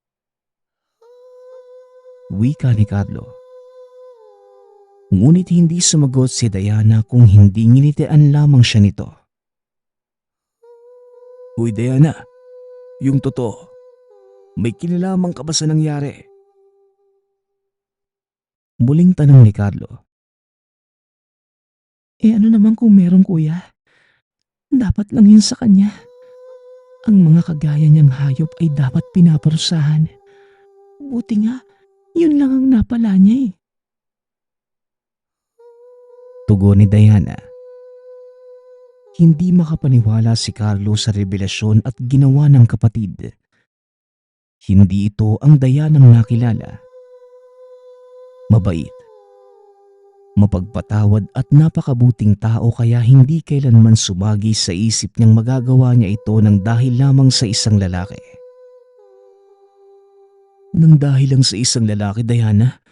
Wika ni Carlo. Ngunit hindi sumagot si Diana kung hindi nginitian lamang siya nito. Uy Diana, yung totoo, may kinalaman ka ba sa nangyari? Muling tanong ni Carlo.
Ano naman kung meron kuya? Dapat lang yun sa kanya. Ang mga kagaya niyang hayop ay dapat pinaparusahan. Buti nga, yun lang ang napala niya eh.
Tugon ni Diana. Hindi makapaniwala si Carlo sa revelasyon at ginawa ng kapatid. Hindi ito ang Dianang nakilala. Mabait, mapagpatawad at napakabuting tao kaya hindi kailanman sumagi sa isip niyang magagawa niya ito ng dahil lamang sa isang lalaki. Nang dahil lang sa isang lalaki, Diana?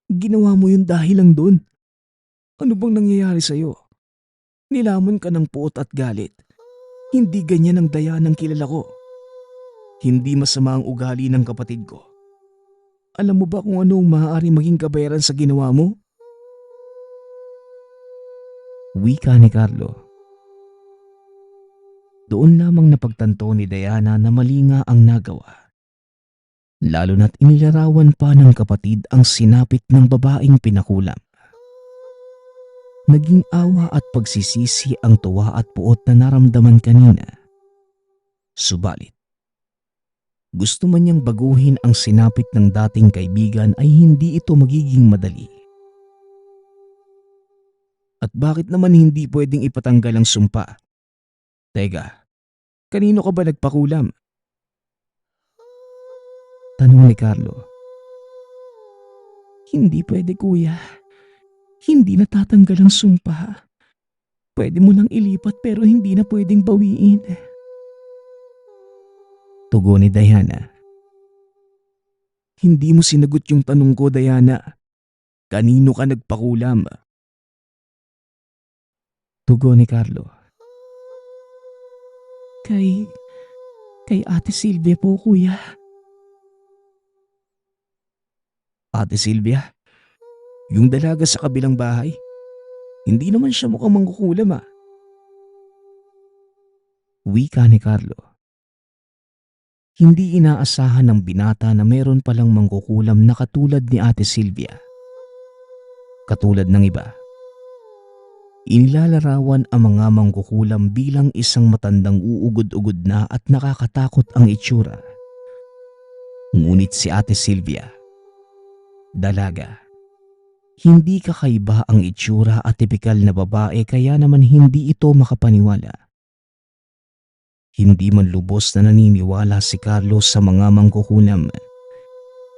Ginawa mo yun dahil lang doon? Ano bang nangyayari sa'yo? Nilamon ka ng puot at galit. Hindi ganyan ang Dianang kilala ko. Hindi masama ang ugali ng kapatid ko. Alam mo ba kung ano ang maaari maging kabayaran sa ginawa mo? Wika ni Carlo. Doon lamang napagtanto ni Diana na mali nga ang nagawa. Lalo na't inilarawan pa ng kapatid ang sinapit ng babaeng pinakulam. Naging awa at pagsisisi ang tuwa at puot na naramdaman kanina. Subalit, gusto man niyang baguhin ang sinapit ng dating kaibigan ay hindi ito magiging madali. At bakit naman hindi pwedeng ipatanggal ang sumpa? Teka, kanino ka ba nagpakulam? Tanong ni Carlo.
Hindi pwede kuya. Hindi natatanggal ang sumpa. Pwede mo lang ilipat pero hindi na pwedeng bawiin.
Tugon ni Diana. Hindi mo sinagot yung tanong ko, Diana. Kanino ka nagpakulam? Tugon ni Carlo.
Kay, kay Ate Silvia po, kuya.
Ate Sylvia, yung dalaga sa kabilang bahay, hindi naman siya mukhang mangkukulam ah. Wika ni Carlo. Hindi inaasahan ng binata na meron palang mangkukulam na katulad ni Ate Sylvia. Katulad ng iba, inilalarawan ang mga mangkukulam bilang isang matandang uugod-ugod na at nakakatakot ang itsura. Ngunit si Ate Sylvia, dalaga. Hindi kakaiba ang itsura at tipikal na babae kaya naman hindi ito makapaniwala. Hindi man lubos na naniniwala si Carlos sa mga mangkukulam.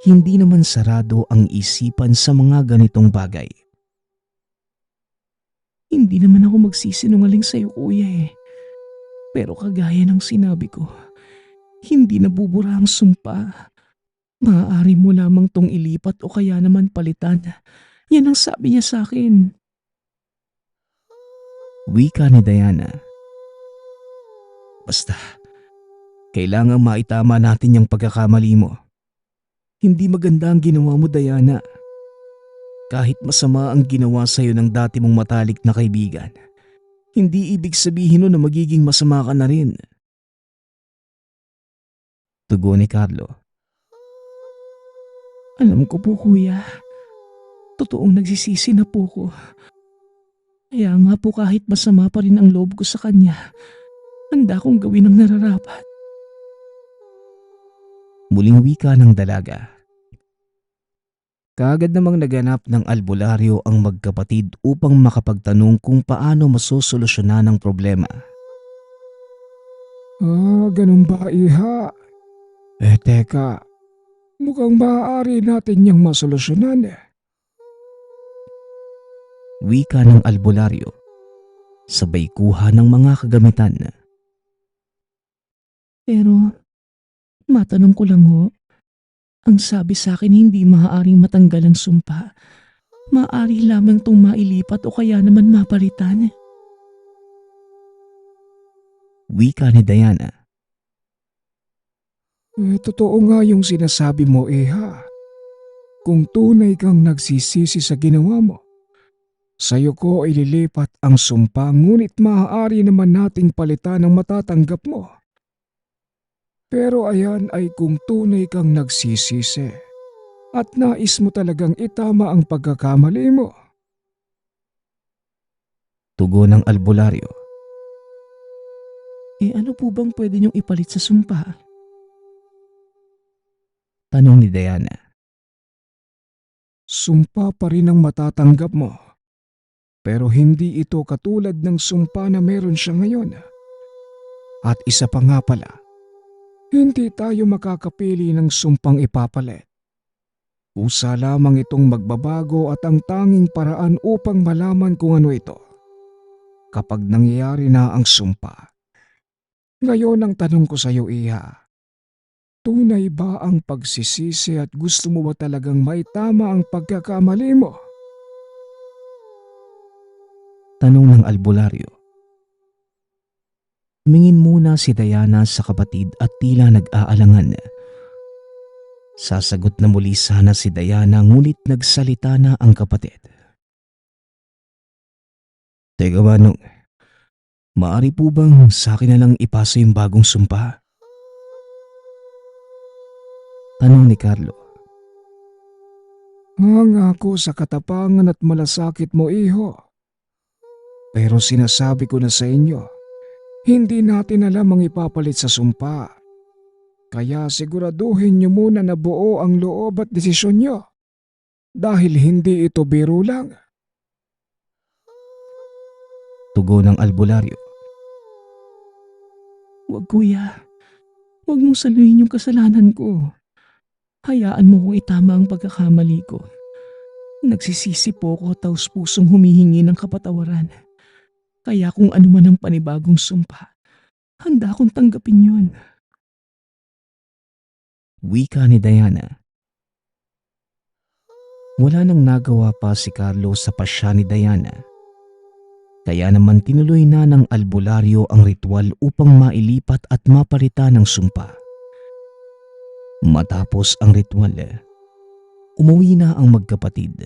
Hindi naman sarado ang isipan sa mga ganitong bagay.
Hindi naman ako magsisinungaling sa'yo, kuya eh. Pero kagaya ng sinabi ko, hindi nabubura ang sumpa. Maaari mo lamang tong ilipat o kaya naman palitan. Yan ang sabi niya sa akin.
Wika ni Diana. Basta, kailangang maitama natin yung pagkakamali mo. Hindi maganda ang ginawa mo, Diana. Kahit masama ang ginawa sa'yo ng dati mong matalik na kaibigan, hindi ibig sabihin nun na magiging masama ka na rin. Tugon ni Carlo.
Alam ko po, kuya. Totoong nagsisisi na po ko. Kaya nga po kahit masama pa rin ang loob ko sa kanya, handa kong gawin ang nararapat.
Muling wika ng dalaga. Kaagad namang naganap ng albularyo ang magkapatid upang makapagtanong kung paano masosolusyonan ang problema.
Ganun ba, iha? Teka. Mukhang maaari natin niyang masolusyonan eh.
Wika ng albularyo, sabay kuha ng mga kagamitan.
Pero, matanong ko lang ho, ang sabi sa akin hindi maaaring matanggal ang sumpa. Maaari lamang itong mailipat o kaya naman mapalitan.
Wika ni Diana.
Totoo nga yung sinasabi mo, iha. Kung tunay kang nagsisisi sa ginawa mo, sa'yo ko ililipat ang sumpa ngunit maaari naman nating palitan ang matatanggap mo. Pero ayan ay kung tunay kang nagsisisi at nais mo talagang itama ang pagkakamali mo.
Tugon ng albularyo.
Ano po bang pwede niyong ipalit sa sumpa?
Tanong ni Diana.
Sumpa pa rin ang matatanggap mo. Pero hindi ito katulad ng sumpa na meron siya ngayon. At isa pa nga pala, hindi tayo makakapili ng sumpang ipapalit. Usa lamang itong magbabago at ang tanging paraan upang malaman kung ano ito. Kapag nangyayari na ang sumpa. Ngayon ang tanong ko sa iyo, iha. Tunay ba ang pagsisisi at gusto mo ba talagang maitama ang pagkakamali mo?
Tanong ng albularyo. Tumingin muna si Diana sa kapatid at tila nag-aalangan. Sasagot na muli sana si Diana ngunit nagsalita na ang kapatid. Teka Manong, maaari po bang sa akin na lang ipasa yung bagong sumpa? Tanong ni Carlo.
Hangako sa katapangan at malasakit mo, iho. Pero sinasabi ko na sa inyo, hindi natin alam ang ipapalit sa sumpa. Kaya siguraduhin niyo muna na buo ang loob at desisyon niyo. Dahil hindi ito biro lang.
Tugon ng albularyo.
Huwag kuya, huwag mong saluhin yung kasalanan ko. Hayaan mo kung itama ang pagkakamali ko. Nagsisisi po ako taos pusong humihingi ng kapatawaran. Kaya kung ano man ang panibagong sumpa, handa akong tanggapin yun.
Wika ni Diana. Wala nang nagawa pa si Carlo sa pasya ni Diana. Kaya naman tinuloy na ng albularyo ang ritual upang mailipat at mapalitan ng sumpa. Matapos ang ritual, umuwi na ang magkapatid.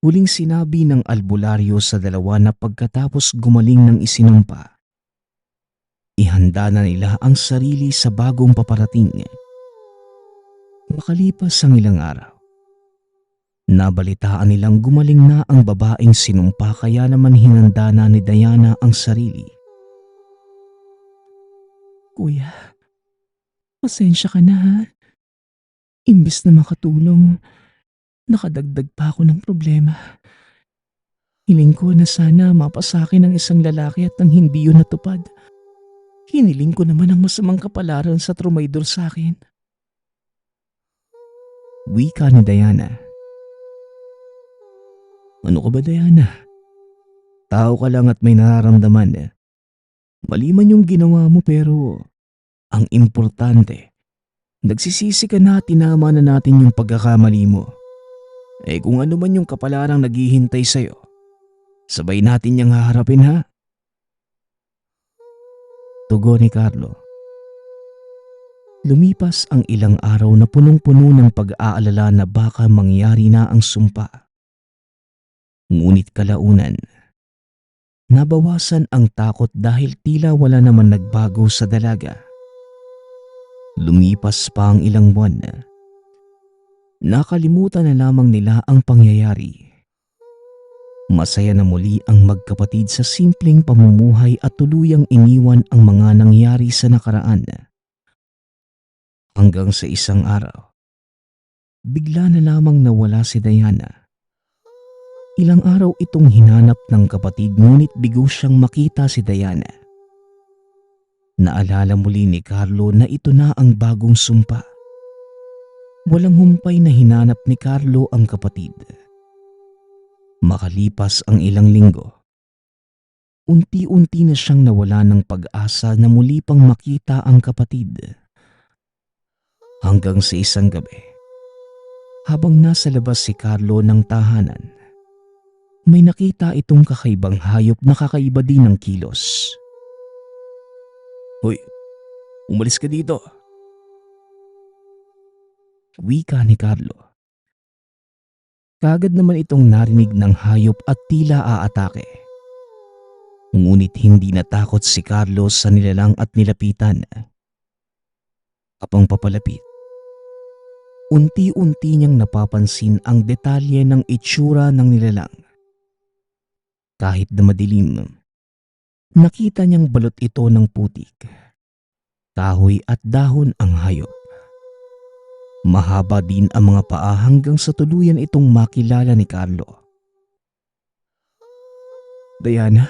Huling sinabi ng albularyo sa dalawa na pagkatapos gumaling ng isinumpa, ihanda na nila ang sarili sa bagong paparating. Makalipas ang ilang araw, nabalitaan nilang gumaling na ang babaeng sinumpa kaya naman hinanda na ni Diana ang sarili.
Kuya, pasensya ka na ha. Imbes na makatulong, nakadagdag pa ako ng problema. Hiling ko na sana mapasakin ng isang lalaki at nang hindi yun natupad. Hiniling ko naman ang masamang kapalaran sa trumaydor sa akin.
Wika ni Diana. Ano ka ba, Diana? Tao ka lang at may nararamdaman. Mali man yung ginawa mo pero ang importante, nagsisisi ka na at tinama na natin yung pagkakamali mo. Kung ano man yung kapalarang naghihintay sa'yo, sabay natin niyang haharapin ha. Tugon ni Carlo. Lumipas ang ilang araw na punong-puno ng pag-aalala na baka mangyari na ang sumpa. Ngunit kalaunan, nabawasan ang takot dahil tila wala naman nagbago sa dalaga. Lumipas pa ang ilang buwan. Nakalimutan na lamang nila ang pangyayari. Masaya na muli ang magkapatid sa simpleng pamumuhay at tuluyang iniwan ang mga nangyari sa nakaraan. Hanggang sa isang araw, bigla na lamang nawala si Diana. Ilang araw itong hinanap ng kapatid ngunit bigo siyang makita si Diana. Naalala muli ni Carlo na ito na ang bagong sumpa. Walang humpay na hinanap ni Carlo ang kapatid. Makalipas ang ilang linggo, unti-unti na siyang nawala ng pag-asa na muli pang makita ang kapatid. Hanggang sa isang gabi, habang nasa labas si Carlo ng tahanan, may nakita itong kakaibang hayop na kakaiba din ng kilos. Hoy, umalis ka dito. Wika ni Carlo. Kagad naman itong narinig ng hayop at tila aatake. Ngunit hindi natakot si Carlo sa nilalang at nilapitan. Kapang papalapit, unti-unti niyang napapansin ang detalye ng itsura ng nilalang. Kahit na madilim, nakita niyang balot ito ng putik, kahoy at dahon ang hayop. Mahaba din ang mga paa hanggang sa tuluyan itong makilala ni Carlo. Diana?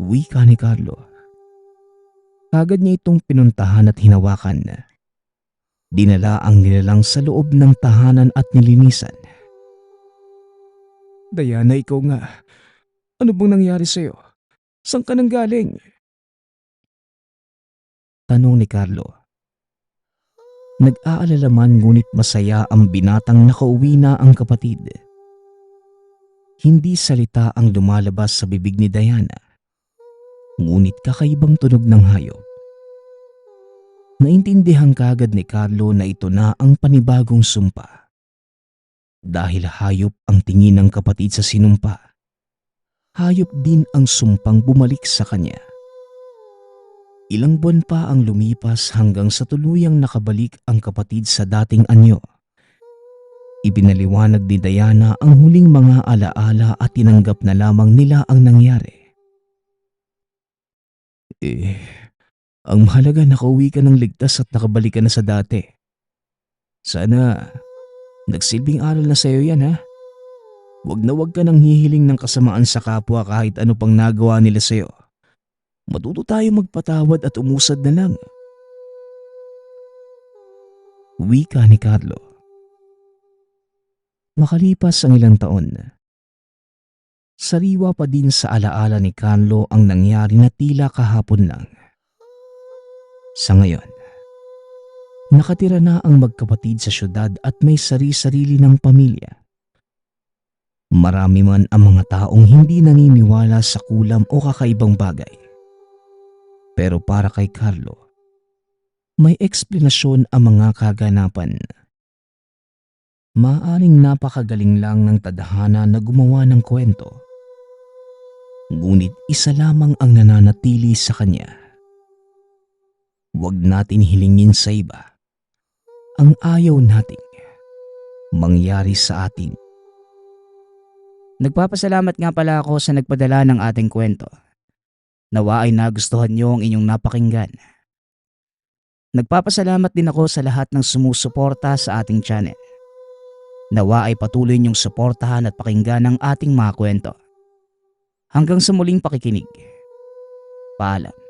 Wika ni Carlo. Kagad niya itong pinuntahan at hinawakan. Dinala ang nilalang sa loob ng tahanan at nilinisan.
Diana, ikaw nga. Ano bang nangyari sa'yo? Saan ka nang galing?
Tanong ni Carlo. Nag-aalala man ngunit masaya ang binatang nakauwi na ang kapatid. Hindi salita ang lumalabas sa bibig ni Diana, ngunit kakaibang tunog ng hayop. Naintindihan kagad ni Carlo na ito na ang panibagong sumpa. Dahil hayop ang tingin ng kapatid sa sinumpa, hayop din ang sumpang bumalik sa kanya. Ilang buwan pa ang lumipas hanggang sa tuluyang nakabalik ang kapatid sa dating anyo. Ibinaliwanag ni Diana ang huling mga alaala at tinanggap na lamang nila ang nangyari. Ang mahalaga nakauwi ka ng ligtas at nakabalik ka na sa dati. Sana nagsilbing aral na sa'yo yan ha. Huwag ka nang hihiling ng kasamaan sa kapwa kahit ano pang nagawa nila sa'yo. Matuto tayo magpatawad at umusad na lang. Wika ni Carlo. Makalipas ang ilang taon, sariwa pa din sa alaala ni Carlo ang nangyari na tila kahapon lang. Sa ngayon, nakatira na ang magkapatid sa syudad at may sari-sarili ng pamilya. Marami man ang mga taong hindi naniniwala sa kulam o kakaibang bagay. Pero para kay Carlo, may eksplanasyon ang mga kaganapan. Maaring napakagaling lang ng tadhana na gumawa ng kwento. Ngunit isa lamang ang nananatili sa kanya. Huwag natin hilingin sa iba ang ayaw nating mangyari sa atin. Nagpapasalamat nga pala ako sa nagpadala ng ating kwento. Nawa ay nagustuhan niyo ang inyong napakinggan. Nagpapasalamat din ako sa lahat ng sumusuporta sa ating channel. Nawa ay patuloy niyong suportahan at pakinggan ang ating mga kwento. Hanggang sa muling pakikinig. Paalam.